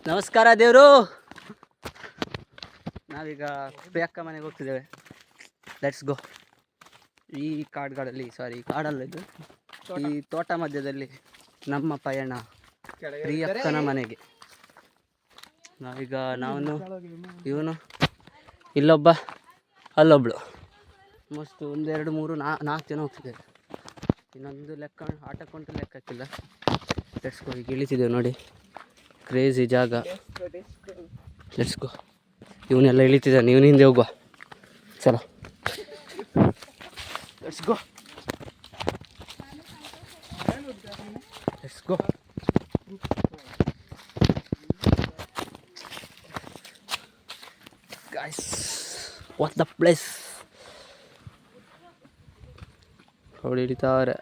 ನಮಸ್ಕಾರ ದೇವರು. ನಾವೀಗ ಪ್ರಿಯಕ್ಕ ಮನೆಗೆ ಹೋಗ್ತಿದ್ದೇವೆ. Let's go. ಈ ಕಾಡುಗಳಲ್ಲಿ ಕಾಡಲ್ಲಿದ್ದು ಈ ತೋಟ ಮಧ್ಯದಲ್ಲಿ ನಮ್ಮ ಪಯಣ ಪ್ರಿಯಕ್ಕನ ಮನೆಗೆ. ನಾವೀಗ ಇವನು ಇಲ್ಲೊಬ್ಬ ಅಲ್ಲೊಬ್ಳು ಮಸ್ತ್ 1 2 3 4 ಜನ ಹೋಗ್ತಿದ್ದೇವೆ. ಇನ್ನೊಂದು ಲೆಕ್ಕ ಆಟಕ್ಕುಂಟು ಲೆಕ್ಕಕ್ಕಿಲ್ಲ. Let's go. ಈಗ ಇಳಿತಿದ್ದೇವೆ ನೋಡಿ, ಕ್ರೇಜಿ ಜಾಗ. Let's go. ಇವನ್ನೆಲ್ಲ ಇಳಿತಿದ್ದಾನೆ, ಇವನ ಹಿಂದೆ ಹೋಗುವ. ಚಲೋ let's go. Let's go. Guys, what the place? ಹೊಡಿ ಹಿಡಿತಾರೆ.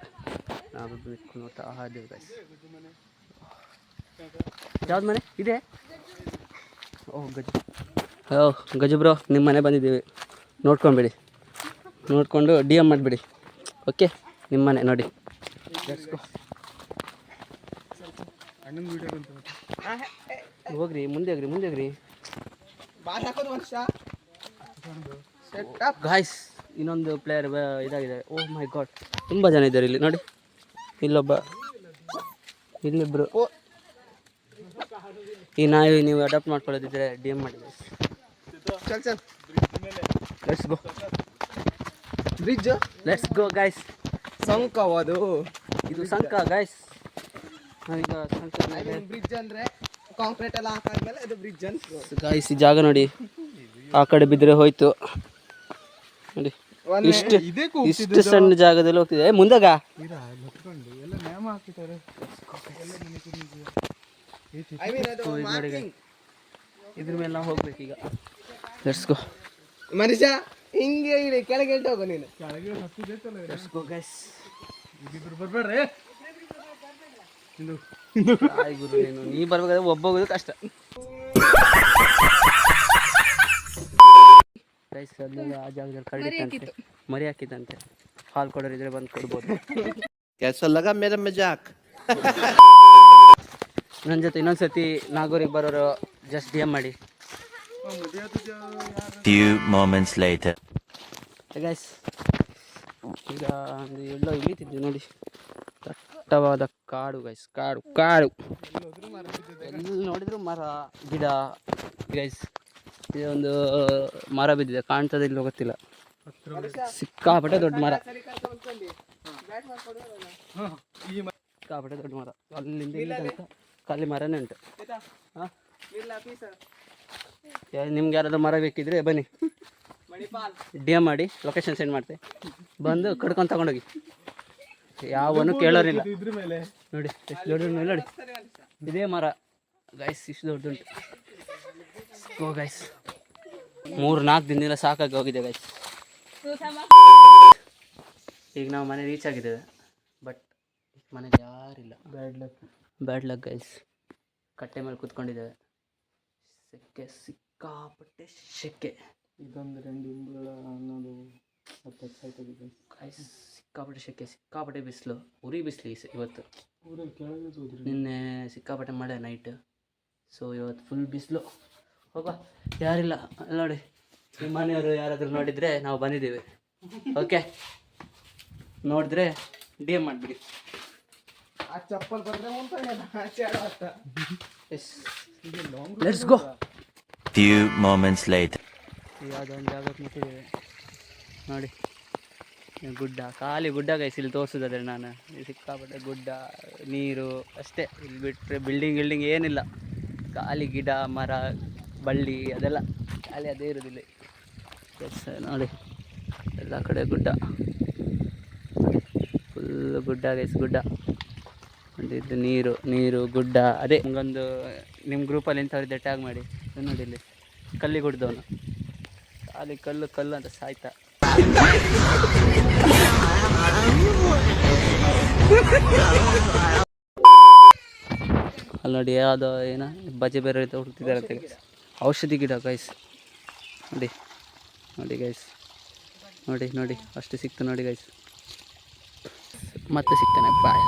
ನಾವು ನೋಡ್ತಾ ಇದ್ದೇವೆ ಗೈಸ್. ಯಾವ್ದು ಮನೆ ಇದೆ? ಗಜು ಬ್ರೋ, ನಿಮ್ಮ ಮನೆ ಬಂದಿದ್ದೀವಿ. ನೋಡ್ಕೊಂಬಿಡಿ, ನೋಡಿಕೊಂಡು DM ಮಾಡಿಬಿಡಿ. ಓಕೆ, ನಿಮ್ಮ ಮನೆ ನೋಡಿ. ಹೋಗ್ರಿ, ಮುಂದೆ ಹೋಗ್ರಿ. ಗಾಯ್ಸ್, ಇನ್ನೊಂದು ಪ್ಲೇಯರ್ ಇದಾಗಿದೆ. ಓಹ್ ಮೈ ಗಾಡ್, ತುಂಬ ಜನ ಇದ್ದಾರೆ ಇಲ್ಲಿ ನೋಡಿ. ಇಲ್ಲೊಬ್ಬ, ಇಲ್ಲಿಬ್ರು. ಈ ನಾಯಿ ನೀವು ಅಡಾಪ್ಟ್ ಮಾಡ್ಕೊಳ್ಳೋದಿದ್ರೆ DM ಮಾಡಿ. Let's go. Bridge. Let's go guys. ಸಂಕವದು ಇದು ಸಂಕ ಗೈಸ್. ನಾವೀಗ ಸಂಕ ಬ್ರಿಡ್ಜ್ ಅಂದ್ರೆ ಕಾಂಕ್ರೀಟ್ ಎಲ್ಲ ಹಾಕಾದ್ಮೇಲೆ ಅದು ಬ್ರಿಡ್ಜ್ ಅಂತ ಗೈಸ್. ಈ ಜಾಗ ನೋಡಿ, ಆ ಕಡೆ ಬಿದ್ದರೆ ಹೋಯ್ತು ನೋಡಿ. ಇಷ್ಟು ಸಣ್ಣ ಜಾಗದಲ್ಲಿ ಹೋಗ್ತಿದೆ. ಮುಂದಾಗ ಇದ್ರ ಮೇಲೆ ನಾವು ಹೋಗ್ಬೇಕೀಗ. Let's go. ಮನುಷ್ಯ ಹಿಂಗೆ ಕೆಳಗೆ ಹೋಗೋ ನೀನು. Let's go guys. ಬರ್ಬೇಡ್ರಿ ಗುರು, ನೀ ಬರ್ಬೇಕಾದ್ರೆ ಒಬ್ಬ ಹೋಗೋದು ಕಷ್ಟ ಗೈಸ್. ಅದ್ರಲ್ಲಿ ಆ ಜಾಗದಲ್ಲಿ ಕರಡಿತ್ತಂತೆ, ಮರಿ ಹಾಕಿತ್ತಂತೆ. ಹಾಲು ಕೊಡೋರಿದ್ರೆ ಬಂದು ಕೊಡ್ಬೋದು. ನನ್ನ ಜೊತೆ ಇನ್ನೊಂದ್ಸತಿ ನಾಗೂರಿಗೆ ಬರೋರು ಜಸ್ಟ್ DM ಮಾಡಿ. Few moments later. ಗೈಸ್, ಈಗ ಒಂದು ಎಲ್ಲೋ ಇಳಿತಿದ್ವಿ ನೋಡಿ. ದಟ್ಟವಾದ ಕಾಡು ಗೈಸ್, ಕಾಡು. ಎಲ್ಲಿ ನೋಡಿದ್ರು ಮರ ಗಿಡ ಗೈಸ್. ಇದೊಂದು ಮರ ಬಿದ್ದಿದೆ, ಕಾಣ್ತದೆ ಇಲ್ಲೋ ಗೊತ್ತಿಲ್ಲ. ಸಿಕ್ಕಾಪಟ್ಟೆ ದೊಡ್ಡ ಮರ, ಸಿಕ್ಕಾಪಟ್ಟೆ ದೊಡ್ಡ ಮರ. ಅಲ್ಲಿಂದ ಇಲ್ಲಿ ತನಕ ಖಾಲಿ ಮರನೇ ಉಂಟು. ನಿಮ್ಗೆ ಯಾರಾದ್ರೂ ಮರ ಬೇಕಿದ್ರೆ ಬನ್ನಿ, DM ಮಾಡಿ, ಲೊಕೇಶನ್ ಸೆಂಡ್ ಮಾಡ್ತೆ, ಬಂದು ಕಡ್ಕೊಂಡು ತಗೊಂಡೋಗಿ. ಯಾವನು ಕೇಳೋರಿಲ್ಲ ನೋಡಿ. ಎಷ್ಟು ದೊಡ್ಡ ನೋಡಿ, ಇದೇ ಮರ ಗೈಸ್, ಇಷ್ಟು ದೊಡ್ಡುಂಟು. Go guys. 3-4 ದಿನದಿಂದ ಸಾಕಾಗಿ ಹೋಗಿದೆ ಗೈಸ್. ಈಗ ನಾವು ಮನೆ ರೀಚ್ ಆಗಿದ್ದೇವೆ. ಬಟ್ ಮನೇಲಿ ಯಾರಿಲ್ಲ. Bad luck guys. ಕಟ್ಟೆ ಮೇಲೆ ಕೂತ್ಕೊಂಡಿದ್ದೇವೆ. ಸೆಕೆ, ಸಿಕ್ಕಾಪಟ್ಟೆ ಸೆಕೆ. ಇದೊಂದು 2 ದಿನಗಳ ಅನ್ನೋದು ಗೈಸ್. ಸಿಕ್ಕಾಪಟ್ಟೆ ಸೆಕೆ, ಸಿಕ್ಕಾಪಟ್ಟೆ ಬಿಸಿಲು, ಉರಿ ಬಿಸಿಲು ಇವತ್ತು. ನಿನ್ನೆ ಸಿಕ್ಕಾಪಟ್ಟೆ ಮಳೆ ನೈಟ್. ಸೊ ಇವತ್ತು ಫುಲ್ ಬಿಸಿಲು. ಹೋಗ, ಯಾರಿಲ್ಲ ನೋಡಿ. ನಿಮ್ಮ ಮನೆಯವರು ಯಾರಾದರೂ ನೋಡಿದರೆ ನಾವು ಬಂದಿದ್ದೀವಿ. ಓಕೆ, ನೋಡಿದ್ರೆ DM ಮಾಡಿಬಿಡಿ. ಆ ಚಪ್ಪಲ್ ಬಂದ್ರೆ let's go. Few moments later. ಯಾವುದೋ ಒಂದು ಜಾಗಕ್ಕೆ ಮುಟ್ಟಿದ್ದೇವೆ ನೋಡಿ. ಗುಡ್ಡ, ಖಾಲಿ ಗುಡ್ಡ ಗೈಸ್. ಇಲ್ಲಿ ತೋರಿಸೋದಾದ್ರೆ ನಾನು, ಸಿಕ್ಕಾಪಟ್ಟೆ ಗುಡ್ಡ, ನೀರು ಅಷ್ಟೇ. ಇಲ್ಲಿ ಬಿಟ್ಟರೆ ಬಿಲ್ಡಿಂಗ್ ಏನಿಲ್ಲ. ಖಾಲಿ ಗಿಡ, ಮರ, ಬಳ್ಳಿ, ಅದೆಲ್ಲ ಖಾಲಿ, ಅದೇ ಇರೋದಿಲ್ಲ ನೋಡಿ. ಎಲ್ಲ ಕಡೆ ಗುಡ್ಡ, ಫುಲ್ ಗುಡ್ಡ ಗೈಸ್, ಗುಡ್ಡ. ಇದು ನೀರು ಗುಡ್ಡ. ಅದೇ ನಿಮಗೊಂದು ನಿಮ್ಮ ಗ್ರೂಪಲ್ಲಿ ಇಂಥವ್ರಿದ್ದೆ ಟ್ಯಾಗ್ ಮಾಡಿ. ನೋಡಿ, ಇಲ್ಲಿ ಕಲ್ಲಿಗುಡ್ದವನು ಖಾಲಿ ಕಲ್ಲು ಅಂತ ಸಾಯ್ತಾ. ಅಲ್ಲಿ ನೋಡಿ, ಯಾವುದೋ ಬಜೆ ಬೇರೆ ರೀತಿ ಹುಡುಕ್ತಿದ್ದಾರೆ ಅಂತ. ಔಷಧಿ ಗಿಡ ಗೈಸ್. ನೋಡಿ ಗೈಸ್, ನೋಡಿ ಅಷ್ಟು ಸಿಕ್ತು ನೋಡಿ ಗೈಸ್. ಮತ್ತೆ ಸಿಗ್ತಾನೆ, ಬಾಯ್.